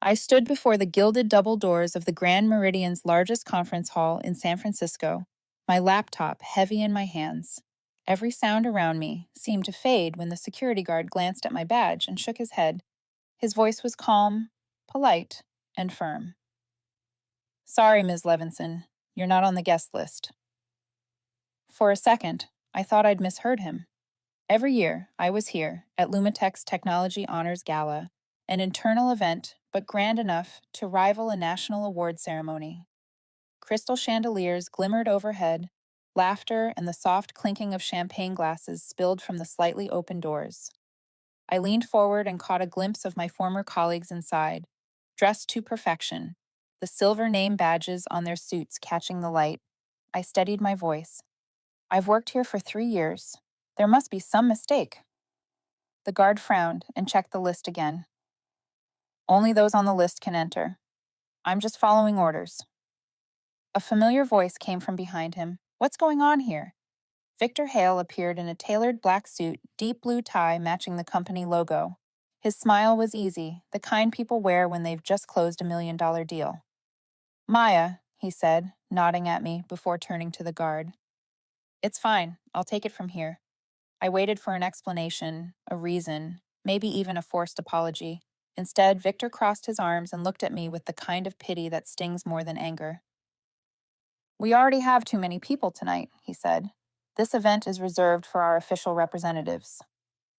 I stood before the gilded double doors of the Grand Meridian's largest conference hall in San Francisco, my laptop heavy in my hands. Every sound around me seemed to fade when the security guard glanced at my badge and shook his head. His voice was calm, polite, and firm. "Sorry, Ms. Levinson, you're not on the guest list." For a second, I thought I'd misheard him. Every year, I was here at Lumitech's Technology Honors Gala, an internal event but grand enough to rival a national award ceremony. Crystal chandeliers glimmered overhead, laughter and the soft clinking of champagne glasses spilled from the slightly open doors. I leaned forward and caught a glimpse of my former colleagues inside, dressed to perfection, the silver name badges on their suits catching the light. I steadied my voice. "I've worked here for 3 years. There must be some mistake." The guard frowned and checked the list again. "Only those on the list can enter. I'm just following orders." A familiar voice came from behind him. "What's going on here?" Victor Hale appeared in a tailored black suit, deep blue tie matching the company logo. His smile was easy, the kind people wear when they've just closed $1 million deal. "Maya," he said, nodding at me before turning to the guard. "It's fine. I'll take it from here." I waited for an explanation, a reason, maybe even a forced apology. Instead, Victor crossed his arms and looked at me with the kind of pity that stings more than anger. "We already have too many people tonight," he said. "This event is reserved for our official representatives."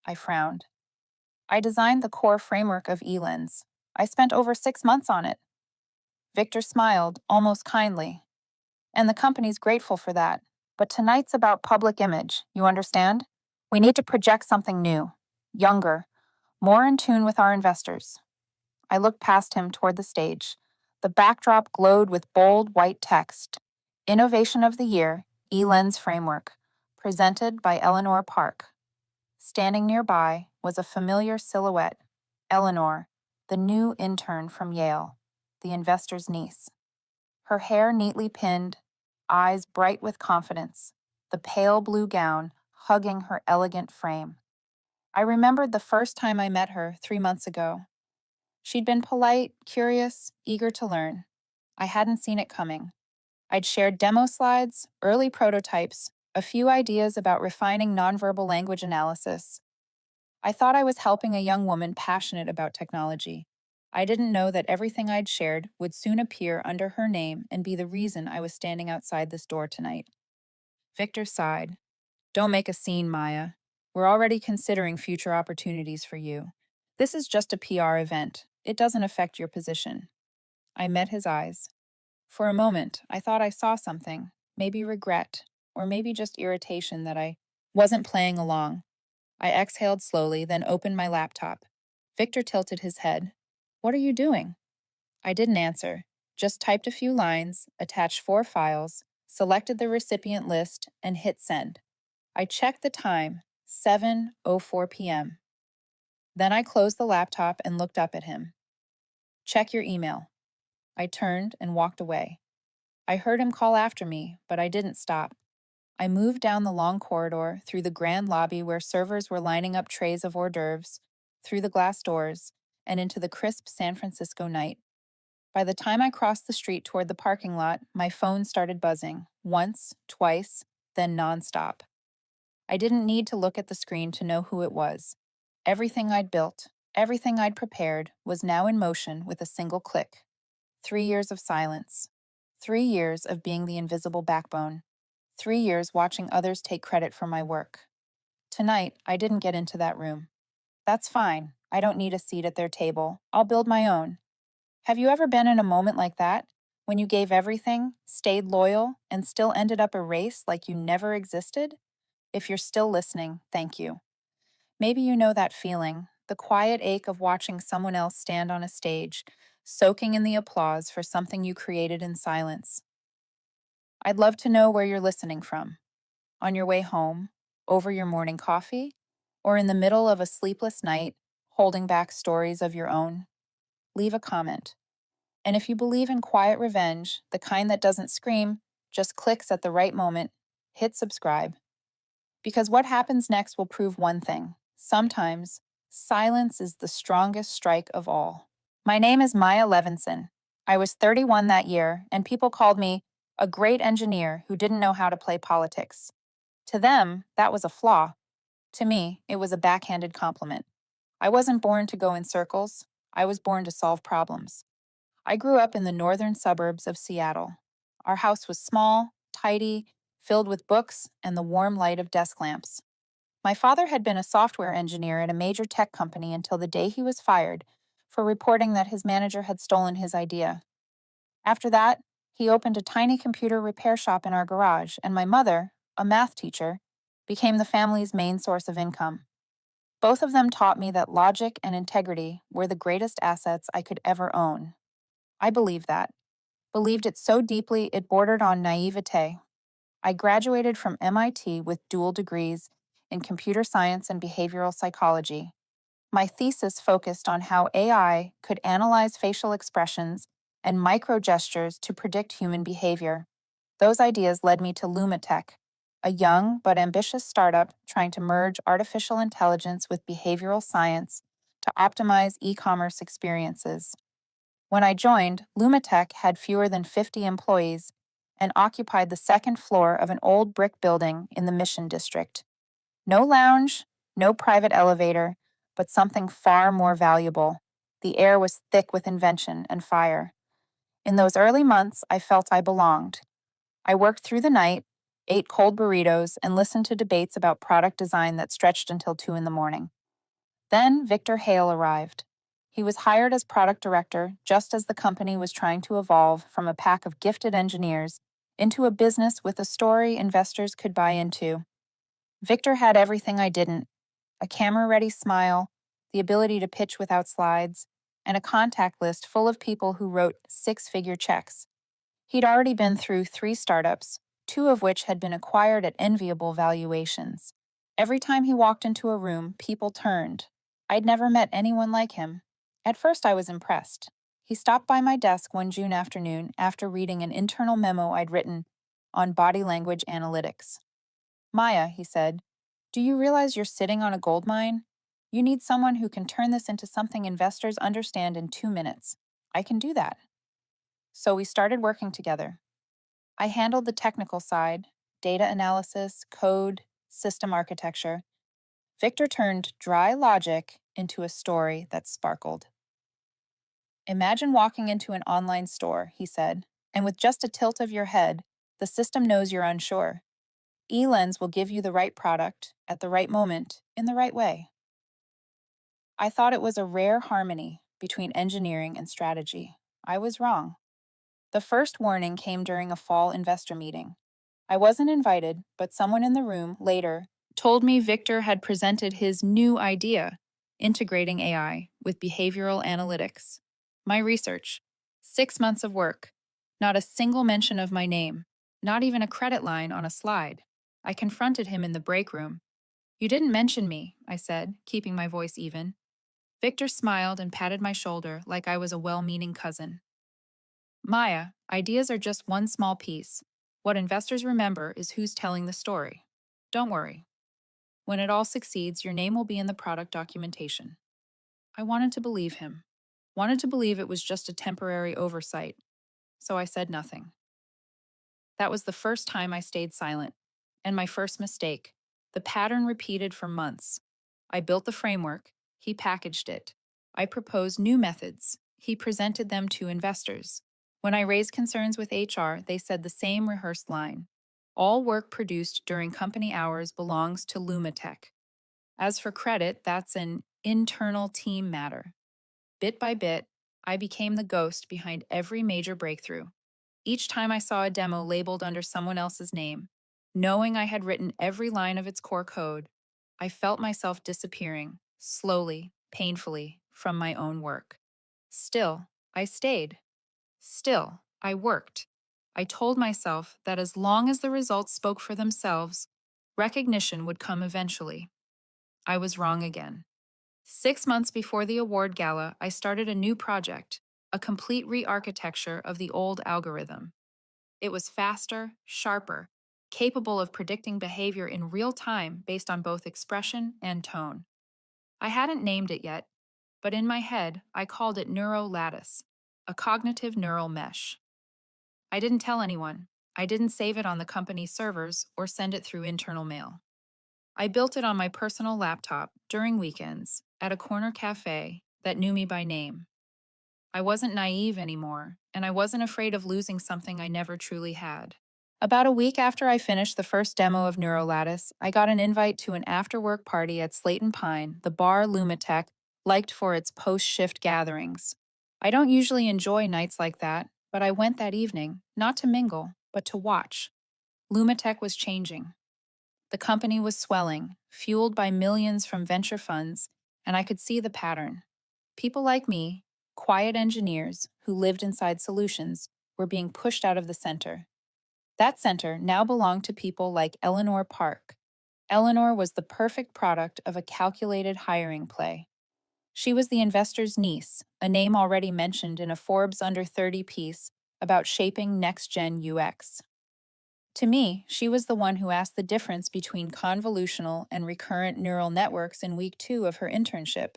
I frowned. "I designed the core framework of eLens. I spent over 6 months on it." Victor smiled, almost kindly. "And the company's grateful for that. But tonight's about public image, you understand? We need to project something new, younger, more in tune with our investors." I looked past him toward the stage. The backdrop glowed with bold white text. "Innovation of the Year, eLens Framework," presented by Eleanor Park. Standing nearby was a familiar silhouette, Eleanor, the new intern from Yale, the investor's niece. Her hair neatly pinned, eyes bright with confidence, the pale blue gown hugging her elegant frame. I remembered the first time I met her 3 months ago. She'd been polite, curious, eager to learn. I hadn't seen it coming. I'd shared demo slides, early prototypes, a few ideas about refining nonverbal language analysis. I thought I was helping a young woman passionate about technology. I didn't know that everything I'd shared would soon appear under her name and be the reason I was standing outside this door tonight. Victor sighed. "Don't make a scene, Maya. We're already considering future opportunities for you. This is just a PR event. It doesn't affect your position." I met his eyes. For a moment, I thought I saw something, maybe regret, or maybe just irritation that I wasn't playing along. I exhaled slowly, then opened my laptop. Victor tilted his head. "What are you doing?" I didn't answer, just typed a few lines, attached 4 files, selected the recipient list, and hit send. I checked the time, 7:04 p.m. Then I closed the laptop and looked up at him. "Check your email." I turned and walked away. I heard him call after me, but I didn't stop. I moved down the long corridor, through the grand lobby where servers were lining up trays of hors d'oeuvres, through the glass doors, and into the crisp San Francisco night. By the time I crossed the street toward the parking lot, my phone started buzzing, once, twice, then nonstop. I didn't need to look at the screen to know who it was. Everything I'd built, everything I'd prepared, was now in motion with a single click. 3 years of silence. 3 years of being the invisible backbone. 3 years watching others take credit for my work. Tonight, I didn't get into that room. That's fine. I don't need a seat at their table. I'll build my own. Have you ever been in a moment like that? When you gave everything, stayed loyal, and still ended up erased like you never existed? If you're still listening, thank you. Maybe you know that feeling, the quiet ache of watching someone else stand on a stage, soaking in the applause for something you created in silence. I'd love to know where you're listening from. On your way home, over your morning coffee, or in the middle of a sleepless night, holding back stories of your own. Leave a comment. And if you believe in quiet revenge, the kind that doesn't scream, just clicks at the right moment, hit subscribe. Because what happens next will prove one thing. Sometimes, silence is the strongest strike of all. My name is Maya Levinson. I was 31 that year, and people called me a great engineer who didn't know how to play politics. To them, that was a flaw. To me, it was a backhanded compliment. I wasn't born to go in circles. I was born to solve problems. I grew up in the northern suburbs of Seattle. Our house was small, tidy, filled with books and the warm light of desk lamps. My father had been a software engineer at a major tech company until the day he was fired for reporting that his manager had stolen his idea. After that, he opened a tiny computer repair shop in our garage, and my mother, a math teacher, became the family's main source of income. Both of them taught me that logic and integrity were the greatest assets I could ever own. I believed that, believed it so deeply it bordered on naivete. I graduated from MIT with dual degrees in computer science and behavioral psychology. My thesis focused on how AI could analyze facial expressions and micro gestures to predict human behavior. Those ideas led me to Lumatech, a young but ambitious startup trying to merge artificial intelligence with behavioral science to optimize e commerce experiences. When I joined, Lumatech had fewer than 50 employees and occupied the second floor of an old brick building in the Mission District. No lounge, no private elevator, but something far more valuable. The air was thick with invention and fire. In those early months, I felt I belonged. I worked through the night, ate cold burritos, and listened to debates about product design that stretched until 2 in the morning. Then Victor Hale arrived. He was hired as product director just as the company was trying to evolve from a pack of gifted engineers into a business with a story investors could buy into. Victor had everything I didn't: a camera ready smile, the ability to pitch without slides, and a contact list full of people who wrote 6-figure checks. He'd already been through 3 startups, 2 of which had been acquired at enviable valuations. Every time he walked into a room, people turned. I'd never met anyone like him. At first, I was impressed. He stopped by my desk one June afternoon after reading an internal memo I'd written on body language analytics. Maya, he said, do you realize you're sitting on a gold mine? You need someone who can turn this into something investors understand in 2 minutes. I can do that. So we started working together. I handled the technical side, data analysis, code, system architecture. Victor turned dry logic into a story that sparkled. Imagine walking into an online store, he said, and with just a tilt of your head, the system knows you're unsure. eLens will give you the right product, at the right moment, in the right way. I thought it was a rare harmony between engineering and strategy. I was wrong. The first warning came during a fall investor meeting. I wasn't invited, but someone in the room later told me Victor had presented his new idea, integrating AI with behavioral analytics. My research: 6 months of work, not a single mention of my name, not even a credit line on a slide. I confronted him in the break room. You didn't mention me, I said, keeping my voice even. Victor smiled and patted my shoulder like I was a well-meaning cousin. Maya, ideas are just one small piece. What investors remember is who's telling the story. Don't worry. When it all succeeds, your name will be in the product documentation. I wanted to believe him. Wanted to believe it was just a temporary oversight. So I said nothing. That was the first time I stayed silent. And my first mistake. The pattern repeated for months. I built the framework. He packaged it. I proposed new methods. He presented them to investors. When I raised concerns with HR, they said the same rehearsed line. All work produced during company hours belongs to Lumatech. As for credit, that's an internal team matter. Bit by bit, I became the ghost behind every major breakthrough. Each time I saw a demo labeled under someone else's name, knowing I had written every line of its core code, I felt myself disappearing, slowly, painfully, from my own work. Still, I stayed. Still, I worked. I told myself that as long as the results spoke for themselves, recognition would come eventually. I was wrong again. 6 months before the award gala, I started a new project, a complete re-architecture of the old algorithm. It was faster, sharper, capable of predicting behavior in real time based on both expression and tone. I hadn't named it yet. but in my head, I called it neurolattice, a cognitive neural mesh. I didn't tell anyone. I didn't save it on the company's servers or send it through internal mail. I built it on my personal laptop during weekends at a corner cafe that knew me by name. I wasn't naive anymore, and I wasn't afraid of losing something I never truly had. About a week after I finished the first demo of Neurolattice, I got an invite to an after-work party at Slate and Pine, the bar Lumitech liked for its post-shift gatherings. I don't usually enjoy nights like that, but I went that evening, not to mingle, but to watch. Lumitech was changing. The company was swelling, fueled by millions from venture funds, and I could see the pattern. People like me, quiet engineers who lived inside solutions, were being pushed out of the center. That center now belonged to people like Eleanor Park. Eleanor was the perfect product of a calculated hiring play. She was the investor's niece, a name already mentioned in a Forbes Under 30 piece about shaping next-gen UX. To me, she was the one who asked the difference between convolutional and recurrent neural networks in week 2 of her internship.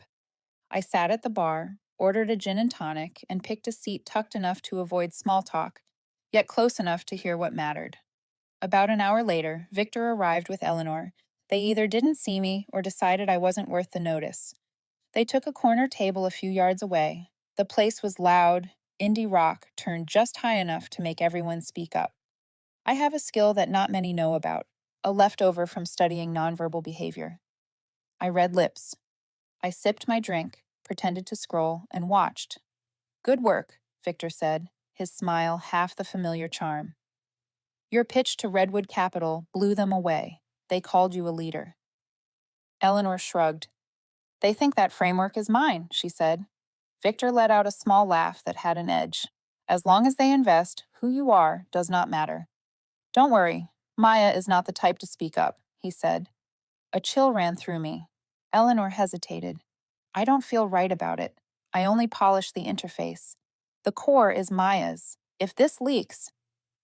I sat at the bar, ordered a gin and tonic, and picked a seat tucked enough to avoid small talk, yet close enough to hear what mattered. About an hour later, Victor arrived with Eleanor. They either didn't see me or decided I wasn't worth the notice. They took a corner table a few yards away. The place was loud, indie rock turned just high enough to make everyone speak up. I have a skill that not many know about, a leftover from studying nonverbal behavior. I read lips. I sipped my drink, pretended to scroll, and watched. Good work, Victor said, his smile half the familiar charm. Your pitch to Redwood Capital blew them away. They called you a leader. Eleanor shrugged. They think that framework is mine, she said. Victor let out a small laugh that had an edge. As long as they invest, who you are does not matter. Don't worry, Maya is not the type to speak up, he said. A chill ran through me. Eleanor hesitated. I don't feel right about it. I only polish the interface. The core is Maya's. If this leaks,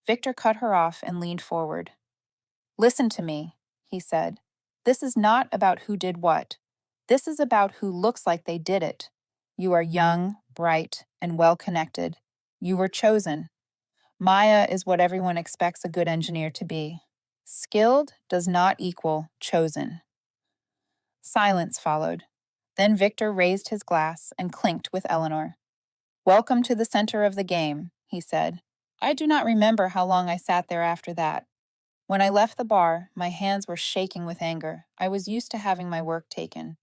Victor cut her off and leaned forward. Listen to me, he said. This is not about who did what. This is about who looks like they did it. You are young, bright, and well-connected. You were chosen. Maya is what everyone expects a good engineer to be. Skilled does not equal chosen. Silence followed. Then Victor raised his glass and clinked with Eleanor. Welcome to the center of the game, he said. I do not remember how long I sat there after that. When I left the bar, my hands were shaking with anger. I was used to having my work taken.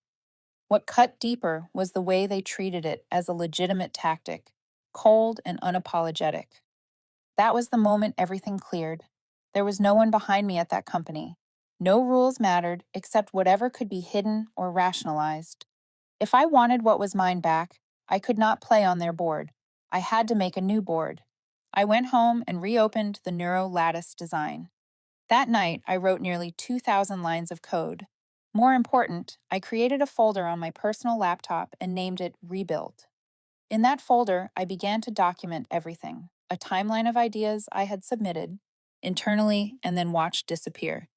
What cut deeper was the way they treated it as a legitimate tactic, cold and unapologetic. That was the moment everything cleared. There was no one behind me at that company. No rules mattered except whatever could be hidden or rationalized. If I wanted what was mine back, I could not play on their board. I had to make a new board. I went home and reopened the Neuro Lattice design. That night, I wrote nearly 2,000 lines of code. More important, I created a folder on my personal laptop and named it Rebuild. In that folder, I began to document everything, a timeline of ideas I had submitted internally and then watched disappear.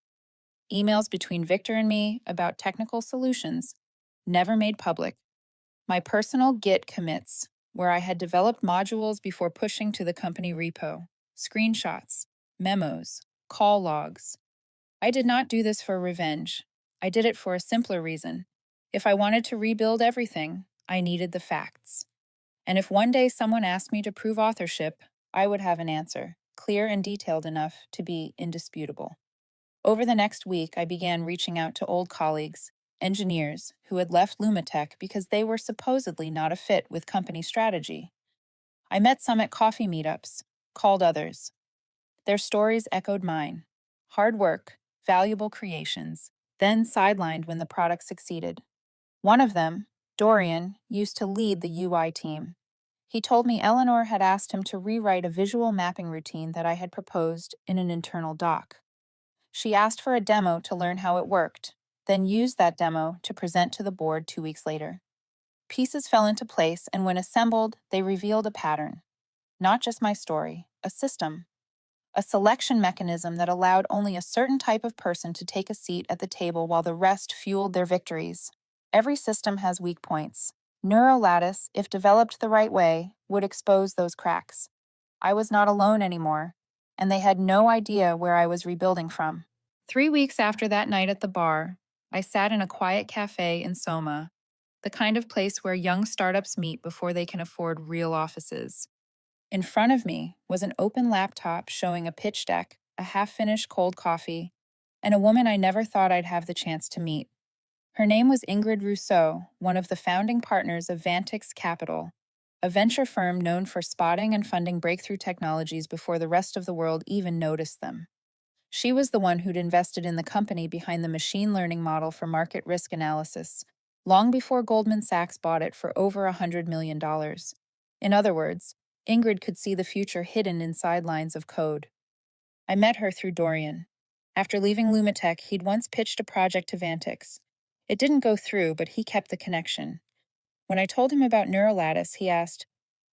Emails between Victor and me about technical solutions, never made public. My personal Git commits, where I had developed modules before pushing to the company repo, screenshots, memos, call logs. I did not do this for revenge. I did it for a simpler reason. If I wanted to rebuild everything, I needed the facts. And if one day someone asked me to prove authorship, I would have an answer, clear and detailed enough to be indisputable. Over the next week, I began reaching out to old colleagues, engineers, who had left Lumitech because they were supposedly not a fit with company strategy. I met some at coffee meetups, called others. Their stories echoed mine. Hard work, valuable creations, then sidelined when the product succeeded. One of them, Dorian, used to lead the UI team. He told me Eleanor had asked him to rewrite a visual mapping routine that I had proposed in an internal doc. She asked for a demo to learn how it worked, then used that demo to present to the board 2 weeks later. Pieces fell into place, and when assembled, they revealed a pattern. Not just my story, a system. A selection mechanism that allowed only a certain type of person to take a seat at the table while the rest fueled their victories. Every system has weak points. Neurolattice, if developed the right way, would expose those cracks. I was not alone anymore, and they had no idea where I was rebuilding from. 3 weeks after that night at the bar, I sat in a quiet cafe in Soma, the kind of place where young startups meet before they can afford real offices. In front of me was an open laptop showing a pitch deck, a half finished cold coffee, and a woman I never thought I'd have the chance to meet. Her name was Ingrid Rousseau, one of the founding partners of Vantix Capital, a venture firm known for spotting and funding breakthrough technologies before the rest of the world even noticed them. She was the one who'd invested in the company behind the machine learning model for market risk analysis, long before Goldman Sachs bought it for over $100 million. In other words, Ingrid could see the future hidden inside lines of code. I met her through Dorian. After leaving Lumitech, he'd once pitched a project to Vantix. It didn't go through, but he kept the connection. When I told him about Neurolattice, he asked,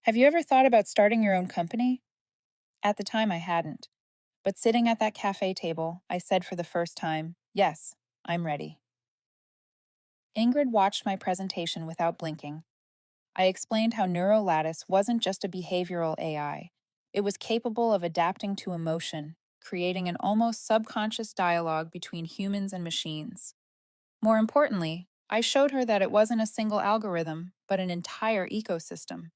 "Have you ever thought about starting your own company?" At the time, I hadn't. But sitting at that cafe table, I said for the first time, "Yes, I'm ready." Ingrid watched my presentation without blinking. I explained how Neurolattice wasn't just a behavioral AI. It was capable of adapting to emotion, creating an almost subconscious dialogue between humans and machines. More importantly, I showed her that it wasn't a single algorithm, but an entire ecosystem.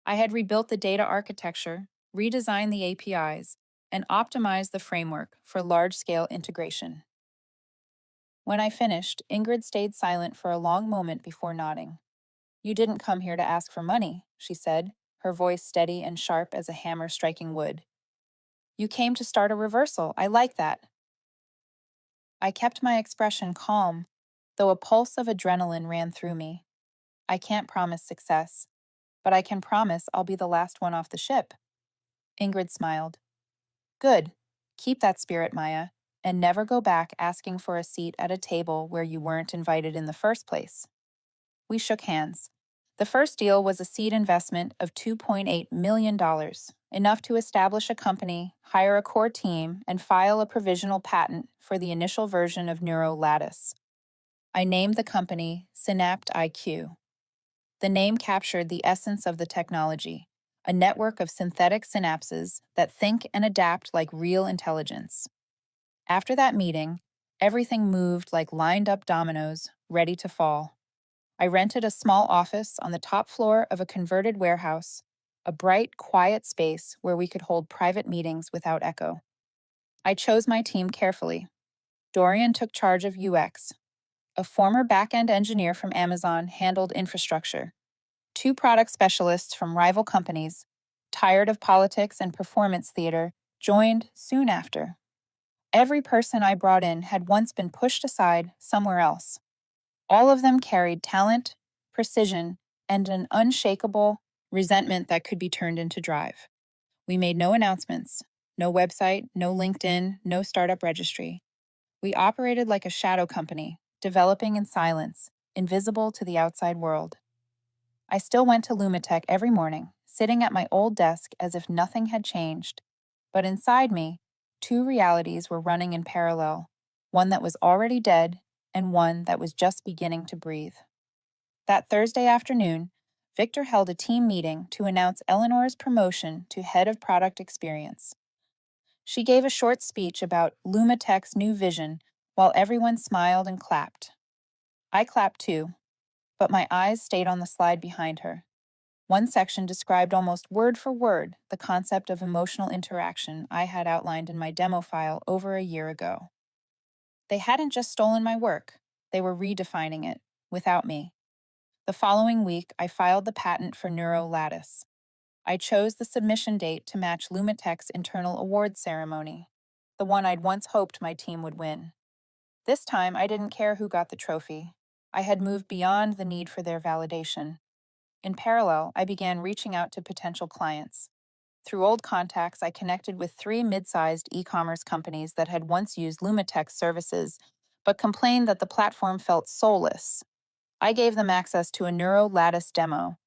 I had rebuilt the data architecture, redesigned the APIs, and optimized the framework for large-scale integration. When I finished, Ingrid stayed silent for a long moment before nodding. "You didn't come here to ask for money," she said, her voice steady and sharp as a hammer striking wood. "You came to start a reversal. I like that." I kept my expression calm, though a pulse of adrenaline ran through me. I can't promise success, but I can promise I'll be the last one off the ship. Ingrid smiled. "Good. Keep that spirit, Maya, and never go back asking for a seat at a table where you weren't invited in the first place." We shook hands. The first deal was a seed investment of $2.8 million, enough to establish a company, hire a core team, and file a provisional patent for the initial version of Neurolattice. I named the company Synapt IQ. The name captured the essence of the technology, a network of synthetic synapses that think and adapt like real intelligence. After that meeting, everything moved like lined up dominoes, ready to fall. I rented a small office on the top floor of a converted warehouse, a bright, quiet space where we could hold private meetings without echo. I chose my team carefully. Dorian took charge of UX. A former back-end engineer from Amazon handled infrastructure. Two product specialists from rival companies, tired of politics and performance theater, joined soon after. Every person I brought in had once been pushed aside somewhere else. All of them carried talent, precision, and an unshakable resentment that could be turned into drive. We made no announcements, no website, no LinkedIn, no startup registry. We operated like a shadow company, developing in silence, invisible to the outside world. I still went to Lumitech every morning, sitting at my old desk as if nothing had changed. But inside me, two realities were running in parallel, one that was already dead and one that was just beginning to breathe. That Thursday afternoon, Victor held a team meeting to announce Eleanor's promotion to head of product experience. She gave a short speech about Lumitech's new vision while everyone smiled and clapped. I clapped too, but my eyes stayed on the slide behind her. One section described almost word for word the concept of emotional interaction I had outlined in my demo file over a year ago. They hadn't just stolen my work, they were redefining it, without me. The following week, I filed the patent for Neurolattice. I chose the submission date to match Lumitech's internal awards ceremony, the one I'd once hoped my team would win. This time, I didn't care who got the trophy. I had moved beyond the need for their validation. In parallel, I began reaching out to potential clients. Through old contacts, I connected with three mid-sized e-commerce companies that had once used Lumitech's services, but complained that the platform felt soulless. I gave them access to a Neurolattice demo.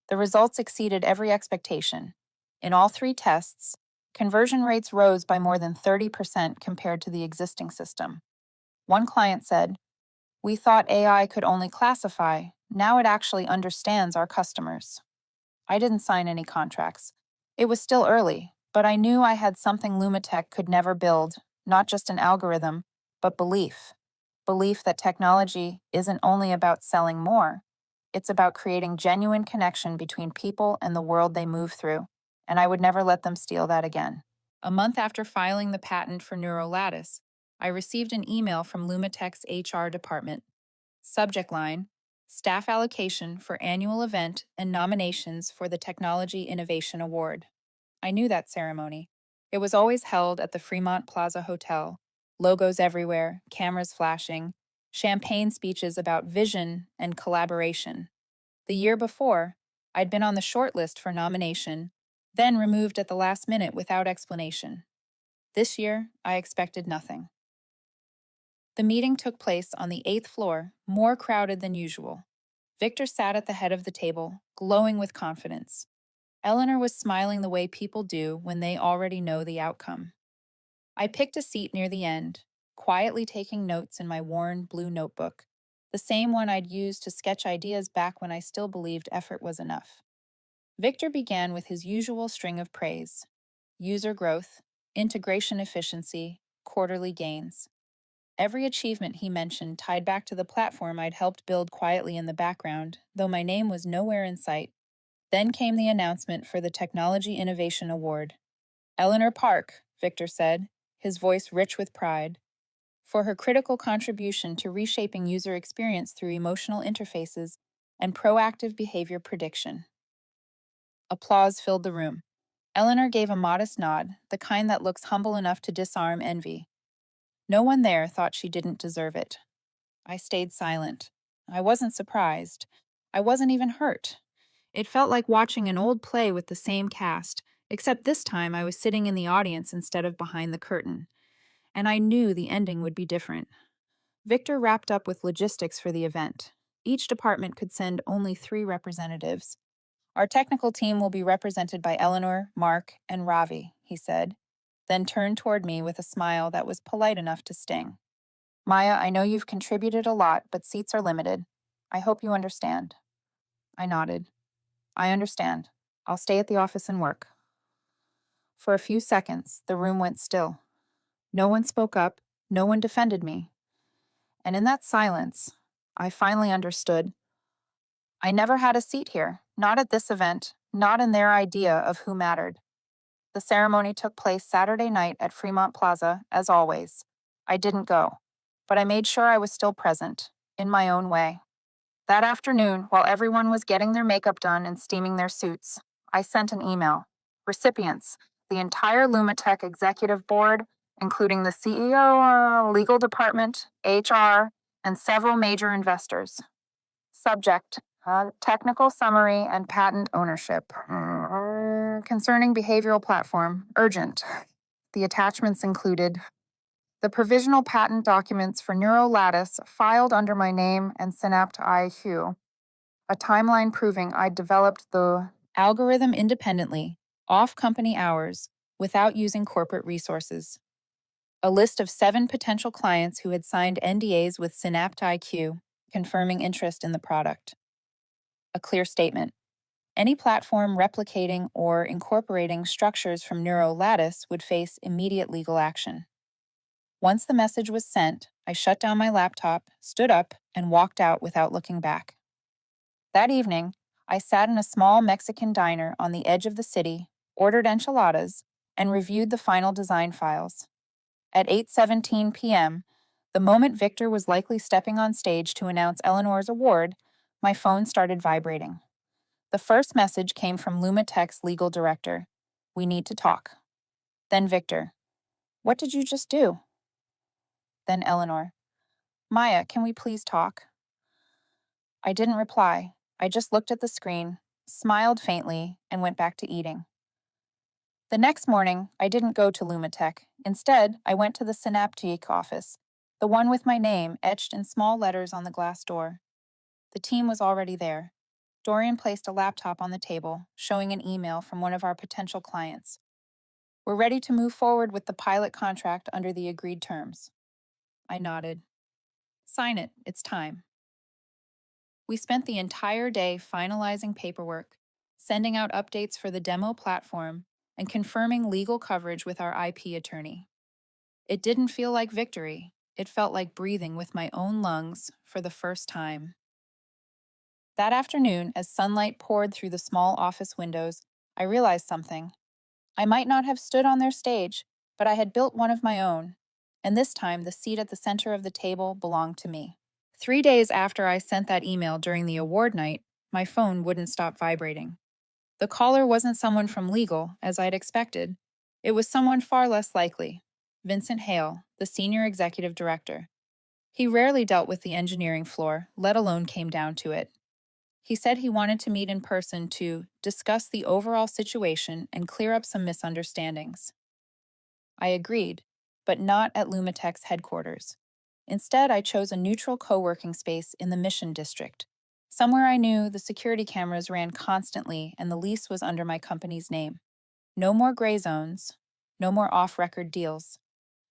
The results exceeded every expectation. In all three tests, conversion rates rose by more than 30% compared to the existing system. One client said, We thought AI could only classify. Now it actually understands our customers. I didn't sign any contracts. It was still early, but I knew I had something Lumitech could never build, not just an algorithm, but belief. Belief that technology isn't only about selling more, it's about creating genuine connection between people and the world they move through, and I would never let them steal that again. A month after filing the patent for NeuroLattice, I received an email from Lumitech's HR department. Subject line: Staff allocation for annual event and nominations for the Technology Innovation Award. I knew that ceremony. It was always held at the Fremont Plaza Hotel. Logos everywhere, cameras flashing, champagne speeches about vision and collaboration. The year before, I'd been on the short list for nomination, then removed at the last minute without explanation. This year, I expected nothing. The meeting took place on the 8th floor, more crowded than usual. Victor sat at the head of the table, glowing with confidence. Eleanor was smiling the way people do when they already know the outcome. I picked a seat near the end, quietly taking notes in my worn blue notebook, the same one I'd used to sketch ideas back when I still believed effort was enough. Victor began with his usual string of praise: user growth, integration efficiency, quarterly gains. Every achievement he mentioned tied back to the platform I'd helped build quietly in the background, though my name was nowhere in sight. Then came the announcement for the Technology Innovation Award. Eleanor Park, Victor said, his voice rich with pride, for her critical contribution to reshaping user experience through emotional interfaces and proactive behavior prediction. Applause filled the room. Eleanor gave a modest nod, the kind that looks humble enough to disarm envy. No one there thought she didn't deserve it. I stayed silent. I wasn't surprised. I wasn't even hurt. It felt like watching an old play with the same cast, except this time I was sitting in the audience instead of behind the curtain. And I knew the ending would be different. Victor wrapped up with logistics for the event. Each department could send only 3 representatives. Our technical team will be represented by Eleanor, Mark, and Ravi, he said, then turned toward me with a smile that was polite enough to sting. Maya, I know you've contributed a lot, but seats are limited. I hope you understand. I nodded. I understand. I'll stay at the office and work. For a few seconds, the room went still. No one spoke up, no one defended me. And in that silence, I finally understood. I never had a seat here, not at this event, not in their idea of who mattered. The ceremony took place Saturday night at Fremont Plaza, as always. I didn't go, but I made sure I was still present, in my own way. That afternoon, while everyone was getting their makeup done and steaming their suits, I sent an email. Recipients: the entire Lumitech executive board, including the CEO, legal department, HR, and several major investors. Subject: technical summary and patent ownership. Concerning behavioral platform, urgent. The attachments included the provisional patent documents for NeuroLattice filed under my name and Synapt IQ, a timeline proving I'd developed the algorithm independently, off company hours, without using corporate resources. A list of 7 potential clients who had signed NDAs with Synapt IQ, confirming interest in the product. A clear statement: any platform replicating or incorporating structures from NeuroLattice would face immediate legal action. Once the message was sent, I shut down my laptop, stood up, and walked out without looking back. That evening, I sat in a small Mexican diner on the edge of the city, ordered enchiladas, and reviewed the final design files. At 8:17 p.m., the moment Victor was likely stepping on stage to announce Eleanor's award, my phone started vibrating. The first message came from Lumitech's legal director. We need to talk. Then Victor. What did you just do? Then Eleanor. Maya, can we please talk? I didn't reply. I just looked at the screen, smiled faintly, and went back to eating. The next morning, I didn't go to Lumitech. Instead, I went to the Synaptic office, the one with my name etched in small letters on the glass door. The team was already there. Dorian placed a laptop on the table, showing an email from one of our potential clients. We're ready to move forward with the pilot contract under the agreed terms. I nodded. Sign it, it's time. We spent the entire day finalizing paperwork, sending out updates for the demo platform, and confirming legal coverage with our IP attorney. It didn't feel like victory. It felt like breathing with my own lungs for the first time. That afternoon, as sunlight poured through the small office windows, I realized something. I might not have stood on their stage, but I had built one of my own, and this time the seat at the center of the table belonged to me. 3 days after I sent that email during the award night, my phone wouldn't stop vibrating. The caller wasn't someone from legal, as I'd expected. It was someone far less likely, Vincent Hale, the senior executive director. He rarely dealt with the engineering floor, let alone came down to it. He said he wanted to meet in person to discuss the overall situation and clear up some misunderstandings. I agreed, but not at Lumitech's headquarters. Instead, I chose a neutral co-working space in the Mission District, somewhere I knew the security cameras ran constantly and the lease was under my company's name. No more gray zones, no more off-record deals.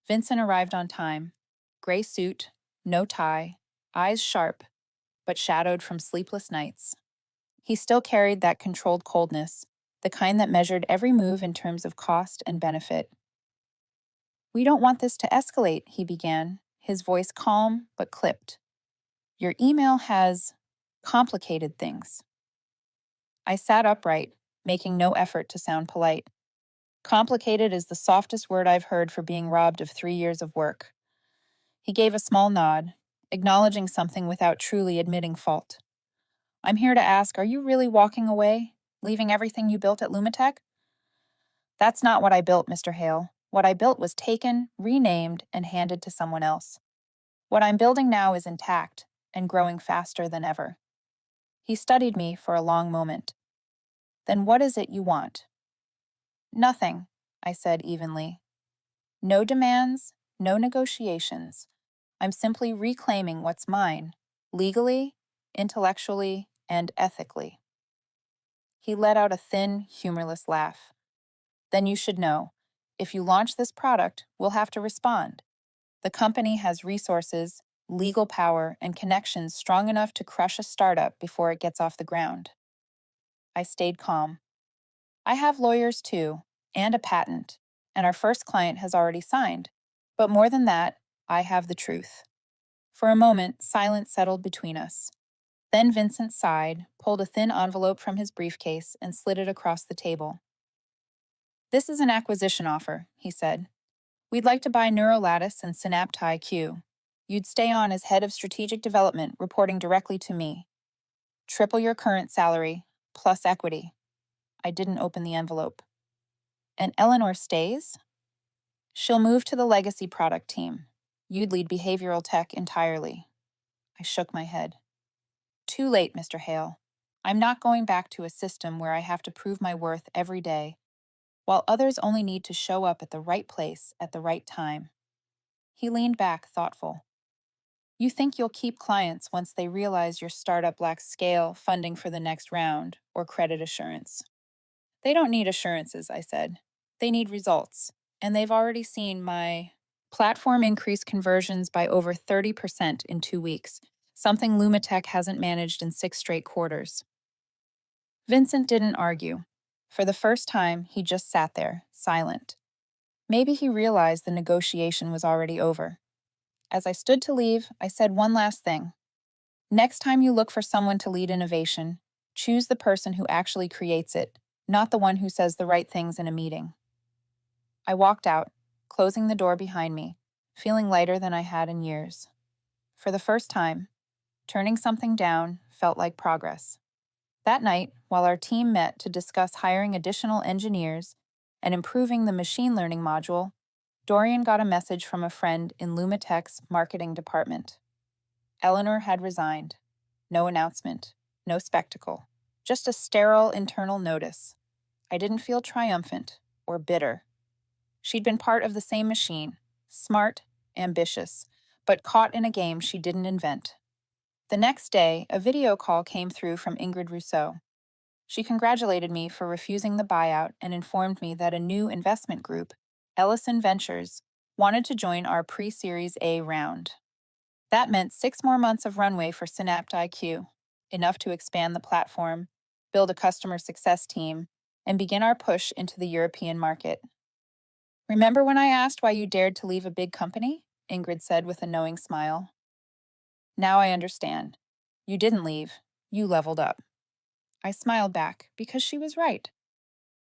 Vincent arrived on time. Gray suit, no tie, eyes sharp, but shadowed from sleepless nights. He still carried that controlled coldness, the kind that measured every move in terms of cost and benefit. "We don't want this to escalate," he began, his voice calm but clipped. "Your email has complicated things." I sat upright, making no effort to sound polite. Complicated is the softest word I've heard for being robbed of 3 years of work. He gave a small nod, acknowledging something without truly admitting fault. "I'm here to ask, are you really walking away, leaving everything you built at Lumitech?" "That's not what I built, Mr. Hale. What I built was taken, renamed, and handed to someone else. What I'm building now is intact and growing faster than ever." He studied me for a long moment. "Then what is it you want?" "Nothing," I said evenly. "No demands, no negotiations. I'm simply reclaiming what's mine, legally, intellectually, and ethically." He let out a thin, humorless laugh. "Then you should know. If you launch this product, we'll have to respond. The company has resources, legal power, and connections strong enough to crush a startup before it gets off the ground." I stayed calm. "I have lawyers too, and a patent, and our first client has already signed. But more than that, I have the truth." For a moment, silence settled between us. Then Vincent sighed, pulled a thin envelope from his briefcase, and slid it across the table. "This is an acquisition offer," he said. "We'd like to buy Neurolattice and Synapt IQ. You'd stay on as head of strategic development, reporting directly to me. Triple your current salary, plus equity." I didn't open the envelope. "And Eleanor stays?" "She'll move to the legacy product team. You'd lead behavioral tech entirely." I shook my head. "Too late, Mr. Hale. I'm not going back to a system where I have to prove my worth every day, while others only need to show up at the right place at the right time." He leaned back, thoughtful. "You think you'll keep clients once they realize your startup lacks scale, funding for the next round, or credit assurance?" "They don't need assurances," I said. "They need results. And they've already seen my platform increase conversions by over 30% in 2 weeks, something Lumitech hasn't managed in 6 straight quarters." Vincent didn't argue. For the first time, he just sat there, silent. Maybe he realized the negotiation was already over. As I stood to leave, I said one last thing. "Next time you look for someone to lead innovation, choose the person who actually creates it, not the one who says the right things in a meeting." I walked out, closing the door behind me, feeling lighter than I had in years. For the first time, turning something down felt like progress. That night, while our team met to discuss hiring additional engineers and improving the machine learning module, Dorian got a message from a friend in Lumitech's marketing department. Eleanor had resigned. No announcement, no spectacle, just a sterile internal notice. I didn't feel triumphant or bitter. She'd been part of the same machine, smart, ambitious, but caught in a game she didn't invent. The next day, a video call came through from Ingrid Rousseau. She congratulated me for refusing the buyout and informed me that a new investment group, Ellison Ventures, wanted to join our pre-Series A round. That meant 6 more months of runway for Synapt IQ, enough to expand the platform, build a customer success team, and begin our push into the European market. Remember when I asked why you dared to leave a big company? Ingrid said with a knowing smile. Now I understand. You didn't leave. You leveled up. I smiled back because she was right.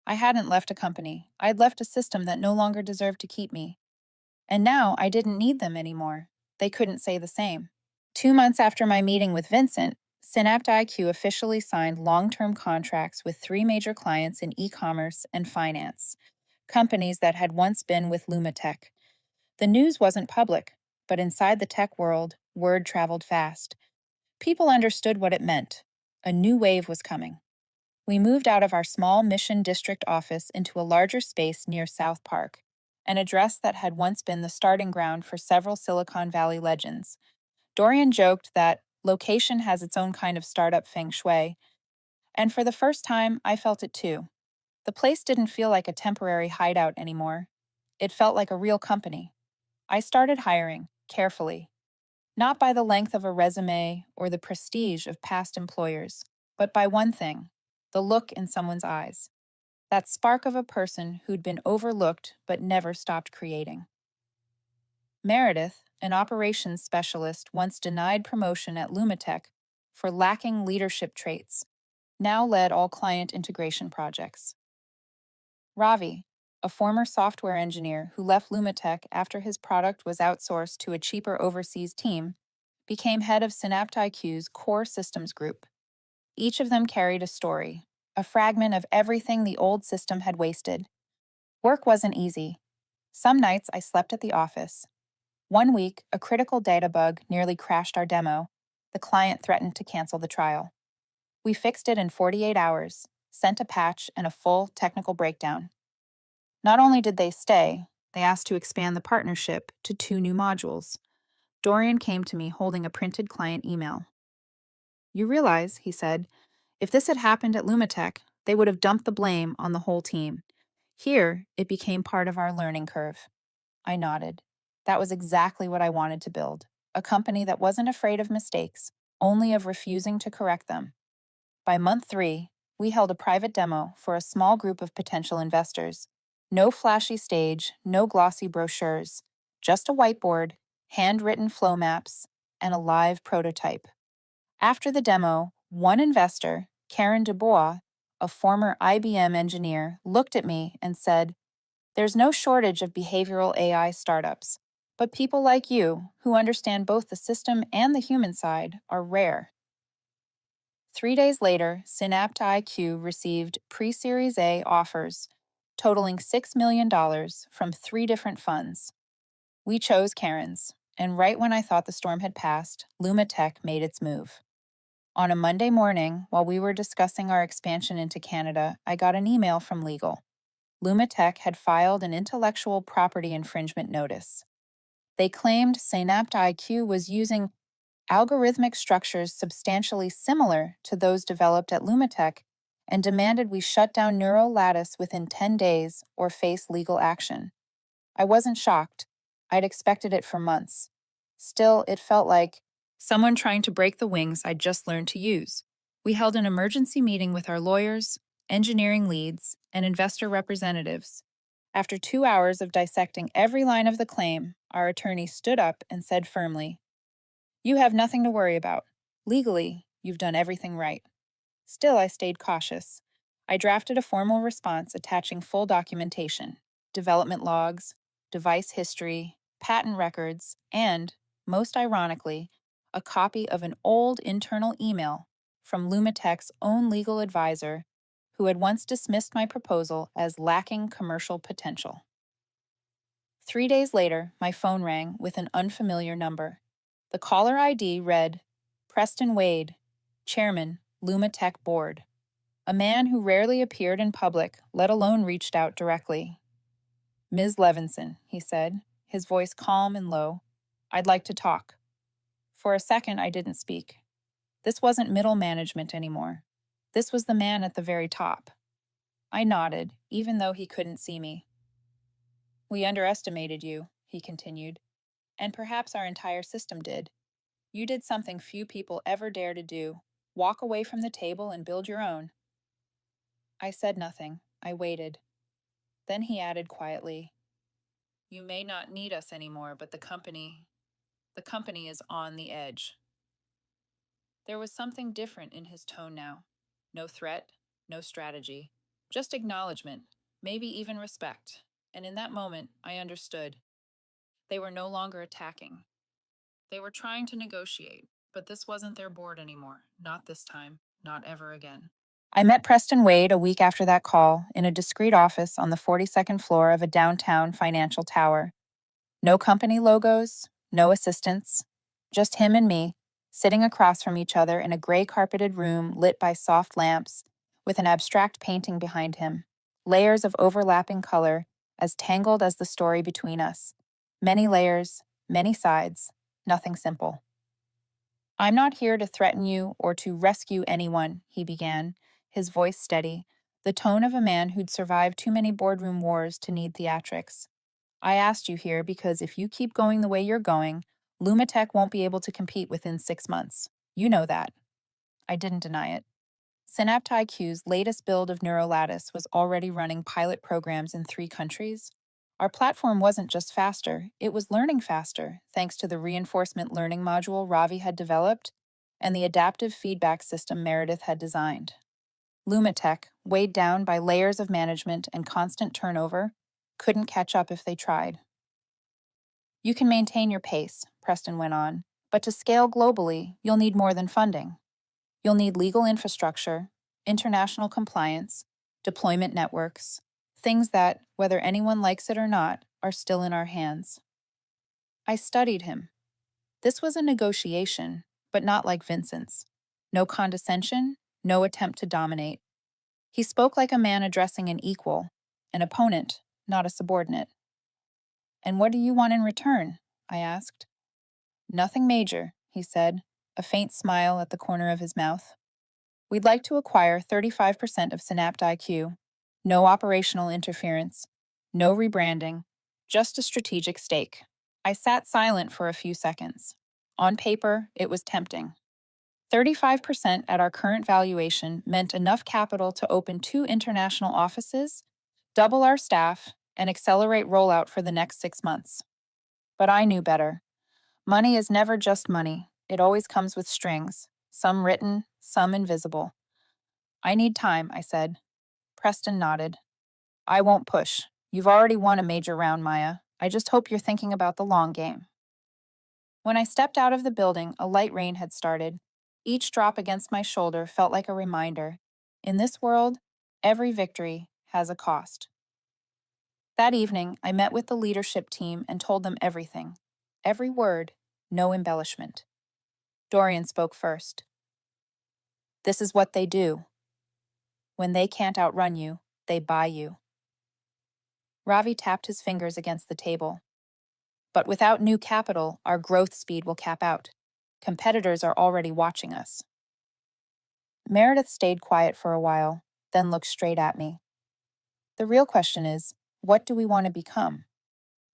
I hadn't left a company. I'd left a system that no longer deserved to keep me. And now I didn't need them anymore. They couldn't say the same. 2 months after my meeting with Vincent, Synapt IQ officially signed long-term contracts with 3 major clients in e-commerce and finance, companies that had once been with Lumatech. The news wasn't public, but inside the tech world, word traveled fast. People understood what it meant. A new wave was coming. We moved out of our small Mission District office into a larger space near South Park, an address that had once been the starting ground for several Silicon Valley legends. Dorian joked that location has its own kind of startup feng shui, and for the first time, I felt it too. The place didn't feel like a temporary hideout anymore. It felt like a real company. I started hiring, carefully, not by the length of a resume or the prestige of past employers, but by one thing: the look in someone's eyes. That spark of a person who'd been overlooked but never stopped creating. Meredith, an operations specialist once denied promotion at Lumatech for lacking leadership traits, now led all client integration projects. Ravi, a former software engineer who left Lumatech after his product was outsourced to a cheaper overseas team, became head of Synapt IQ's core systems group. Each of them carried a story, a fragment of everything the old system had wasted. Work wasn't easy. Some nights I slept at the office. One week, a critical data bug nearly crashed our demo. The client threatened to cancel the trial. We fixed it in 48 hours, sent a patch and a full technical breakdown. Not only did they stay, they asked to expand the partnership to 2 new modules. Dorian came to me holding a printed client email. You realize, he said, if this had happened at Lumatech, they would have dumped the blame on the whole team. Here, it became part of our learning curve. I nodded. That was exactly what I wanted to build, a company that wasn't afraid of mistakes, only of refusing to correct them. By month 3, we held a private demo for a small group of potential investors. No flashy stage, no glossy brochures, just a whiteboard, handwritten flow maps, and a live prototype. After the demo, one investor, Karen Dubois, a former IBM engineer, looked at me and said, "There's no shortage of behavioral AI startups, but people like you, who understand both the system and the human side, are rare." 3 days later, Synapt IQ received pre-Series A offers totaling $6 million from 3 different funds. We chose Karen's, and right when I thought the storm had passed, Lumatech made its move. On a Monday morning, while we were discussing our expansion into Canada, I got an email from legal. Lumatech had filed an intellectual property infringement notice. They claimed Synapt IQ was using algorithmic structures substantially similar to those developed at Lumatech and demanded we shut down Neural Lattice within 10 days or face legal action. I wasn't shocked. I'd expected it for months. Still, it felt like someone trying to break the wings I'd just learned to use. We held an emergency meeting with our lawyers, engineering leads, and investor representatives. After 2 hours of dissecting every line of the claim, our attorney stood up and said firmly, "You have nothing to worry about. Legally, you've done everything right." Still, I stayed cautious. I drafted a formal response attaching full documentation, development logs, device history, patent records, and, most ironically, a copy of an old internal email from Lumatech's own legal advisor, who had once dismissed my proposal as lacking commercial potential. 3 days later, my phone rang with an unfamiliar number. The caller ID read, Preston Wade, Chairman, Lumatech Board. A man who rarely appeared in public, let alone reached out directly. "Ms. Levinson," he said, his voice calm and low. "I'd like to talk." For a second, I didn't speak. This wasn't middle management anymore. This was the man at the very top. I nodded, even though he couldn't see me. "We underestimated you," he continued, "and perhaps our entire system did. You did something few people ever dare to do: walk away from the table and build your own. I said nothing. I waited. Then he added quietly, "You may not need us anymore, but the company is on the edge." There was something different in his tone now. No threat, no strategy, just acknowledgement, maybe even respect. And in that moment, I understood. They were no longer attacking. They were trying to negotiate, but this wasn't their board anymore. Not this time, not ever again. I met Preston Wade a week after that call in a discreet office on the 42nd floor of a downtown financial tower. No company logos, no assistants, just him and me, sitting across from each other in a gray carpeted room lit by soft lamps, with an abstract painting behind him, layers of overlapping color, as tangled as the story between us. Many layers, many sides, nothing simple. "I'm not here to threaten you or to rescue anyone," he began, his voice steady, the tone of a man who'd survived too many boardroom wars to need theatrics. "I asked you here because if you keep going the way you're going, Lumatech won't be able to compete within 6 months. You know that." I didn't deny it. Synapt IQ's latest build of Neurolattice was already running pilot programs in 3 countries. Our platform wasn't just faster, it was learning faster, thanks to the reinforcement learning module Ravi had developed and the adaptive feedback system Meredith had designed. Lumatech, weighed down by layers of management and constant turnover, couldn't catch up if they tried. "You can maintain your pace," Preston went on, "but to scale globally, you'll need more than funding. You'll need legal infrastructure, international compliance, deployment networks, things that, whether anyone likes it or not, are still in our hands." I studied him. This was a negotiation, but not like Vincent's. No condescension, no attempt to dominate. He spoke like a man addressing an equal, an opponent, not a subordinate. "And what do you want in return?" I asked. "Nothing major," he said, a faint smile at the corner of his mouth. "We'd like to acquire 35% of Synapt IQ. No operational interference, no rebranding, just a strategic stake." I sat silent for a few seconds. On paper, it was tempting. 35% at our current valuation meant enough capital to open 2 international offices, double our staff, and accelerate rollout for the next 6 months. But I knew better. Money is never just money. It always comes with strings, some written, some invisible. "I need time," I said. Preston nodded. "I won't push. You've already won a major round, Maya. I just hope you're thinking about the long game." When I stepped out of the building, a light rain had started. Each drop against my shoulder felt like a reminder. In this world, every victory has a cost. That evening, I met with the leadership team and told them everything. Every word, no embellishment. Dorian spoke first. "This is what they do. When they can't outrun you, they buy you." Ravi tapped his fingers against the table. "But without new capital, our growth speed will cap out. Competitors are already watching us." Meredith stayed quiet for a while, then looked straight at me. "The real question is, what do we want to become?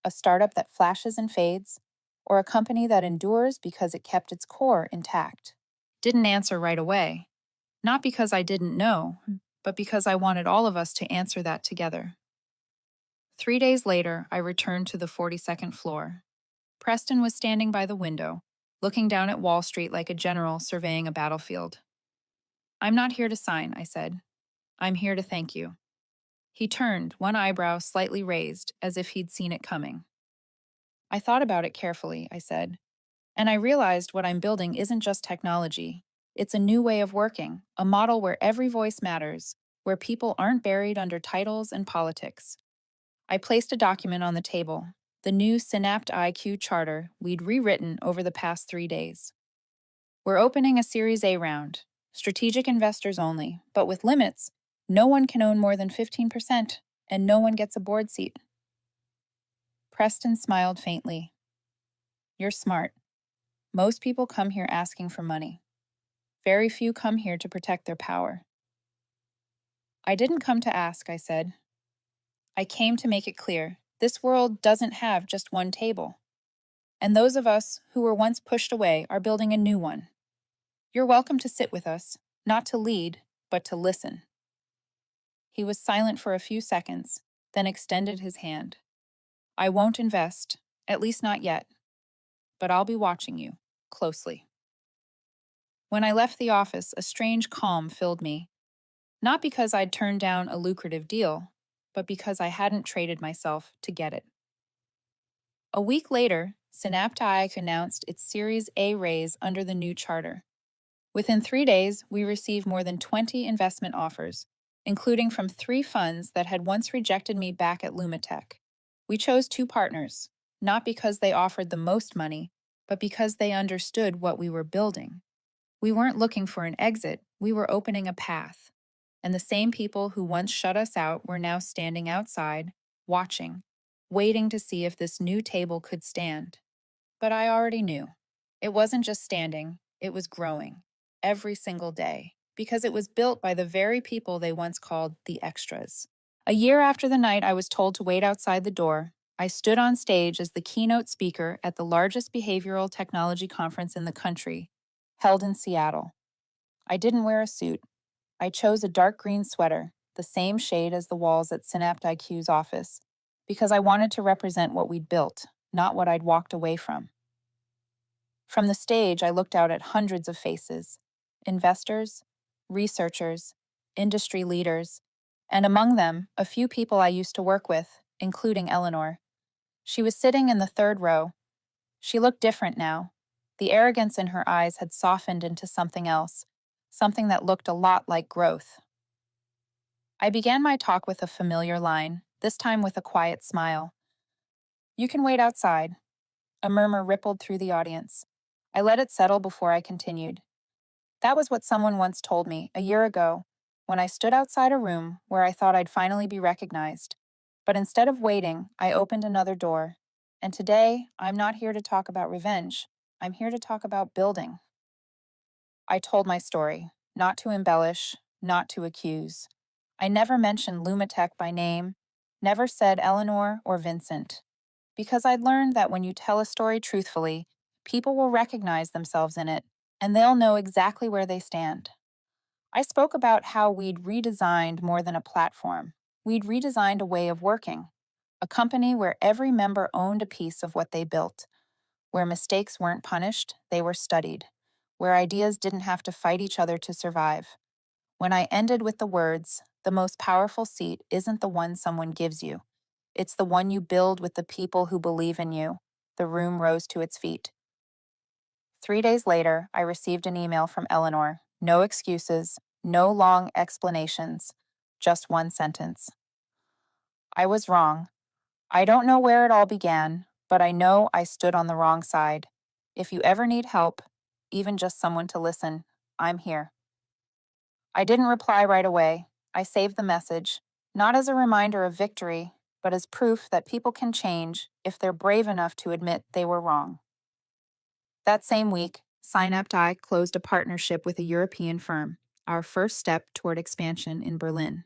A startup that flashes and fades, or a company that endures because it kept its core intact?" Didn't answer right away. Not because I didn't know, but because I wanted all of us to answer that together. 3 days later, I returned to the 42nd floor. Preston was standing by the window, looking down at Wall Street like a general surveying a battlefield. "I'm not here to sign," I said. "I'm here to thank you." He turned, one eyebrow slightly raised, as if he'd seen it coming. "I thought about it carefully," I said, "and I realized what I'm building isn't just technology. It's a new way of working, a model where every voice matters, where people aren't buried under titles and politics." I placed a document on the table, the new Synapt IQ charter we'd rewritten over the past 3 days. "We're opening a Series A round, strategic investors only, but with limits. No one can own more than 15%, and no one gets a board seat." Preston smiled faintly. "You're smart. Most people come here asking for money. Very few come here to protect their power." "I didn't come to ask," I said. "I came to make it clear. This world doesn't have just one table." And those of us who were once pushed away are building a new one. You're welcome to sit with us, not to lead, but to listen." He was silent for a few seconds, then extended his hand. "I won't invest, at least not yet, but I'll be watching you closely." When I left the office, a strange calm filled me, not because I'd turned down a lucrative deal, but because I hadn't traded myself to get it. A week later, Synaptic announced its Series A raise under the new charter. Within 3 days, we received more than 20 investment offers, including from 3 funds that had once rejected me back at Lumitech. We chose 2 partners, not because they offered the most money, but because they understood what we were building. We weren't looking for an exit, we were opening a path. And the same people who once shut us out were now standing outside, watching, waiting to see if this new table could stand. But I already knew. It wasn't just standing, it was growing. Every single day. Because it was built by the very people they once called the extras. A year after the night I was told to wait outside the door, I stood on stage as the keynote speaker at the largest behavioral technology conference in the country, held in Seattle. I didn't wear a suit. I chose a dark green sweater, the same shade as the walls at SynaptIQ's office, because I wanted to represent what we'd built, not what I'd walked away from. From the stage, I looked out at hundreds of faces: investors, researchers, industry leaders, and among them, a few people I used to work with, including Eleanor. She was sitting in the third row. She looked different now. The arrogance in her eyes had softened into something else, something that looked a lot like growth. I began my talk with a familiar line, this time with a quiet smile. "You can wait outside." A murmur rippled through the audience. I let it settle before I continued. That was what someone once told me a year ago, when I stood outside a room where I thought I'd finally be recognized. But instead of waiting, I opened another door. And today, I'm not here to talk about revenge. I'm here to talk about building. I told my story, not to embellish, not to accuse. I never mentioned Lumitech by name, never said Eleanor or Vincent, because I'd learned that when you tell a story truthfully, people will recognize themselves in it, and they'll know exactly where they stand. I spoke about how we'd redesigned more than a platform. We'd redesigned a way of working, a company where every member owned a piece of what they built, where mistakes weren't punished, they were studied, where ideas didn't have to fight each other to survive. When I ended with the words, "The most powerful seat isn't the one someone gives you, it's the one you build with the people who believe in you," the room rose to its feet. 3 days later, I received an email from Eleanor. No excuses, no long explanations, just one sentence. "I was wrong. I don't know where it all began, but I know I stood on the wrong side. If you ever need help, even just someone to listen, I'm here." I didn't reply right away. I saved the message, not as a reminder of victory, but as proof that people can change if they're brave enough to admit they were wrong. That same week, Synapti closed a partnership with a European firm, our first step toward expansion in Berlin.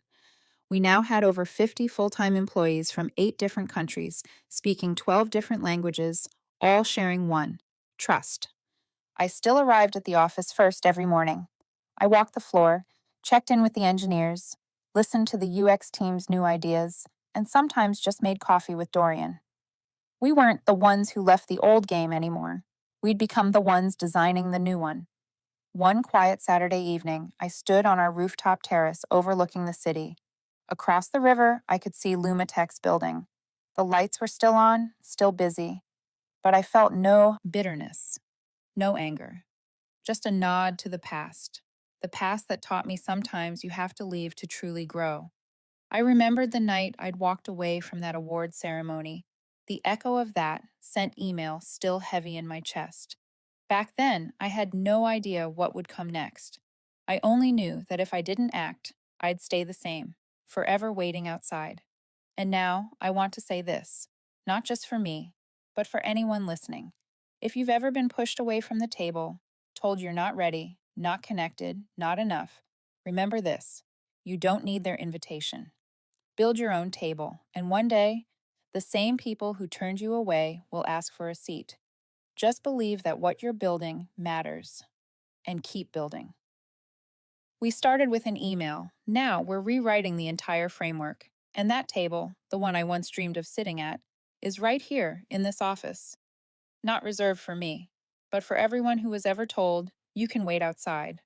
We now had over 50 full-time employees from 8 different countries, speaking 12 different languages, all sharing one: trust. I still arrived at the office first every morning. I walked the floor, checked in with the engineers, listened to the UX team's new ideas, and sometimes just made coffee with Dorian. We weren't the ones who left the old game anymore. We'd become the ones designing the new one. One quiet Saturday evening, I stood on our rooftop terrace overlooking the city. Across the river, I could see Lumitech's building. The lights were still on, still busy, but I felt no bitterness, no anger, just a nod to the past that taught me sometimes you have to leave to truly grow. I remembered the night I'd walked away from that award ceremony. The echo of that sent email still heavy in my chest. Back then, I had no idea what would come next. I only knew that if I didn't act, I'd stay the same, forever waiting outside. And now, I want to say this, not just for me, but for anyone listening. If you've ever been pushed away from the table, told you're not ready, not connected, not enough, remember this: you don't need their invitation. Build your own table, and one day, the same people who turned you away will ask for a seat. Just believe that what you're building matters and keep building. We started with an email. Now we're rewriting the entire framework. And that table, the one I once dreamed of sitting at, is right here in this office. Not reserved for me, but for everyone who was ever told, you can wait outside.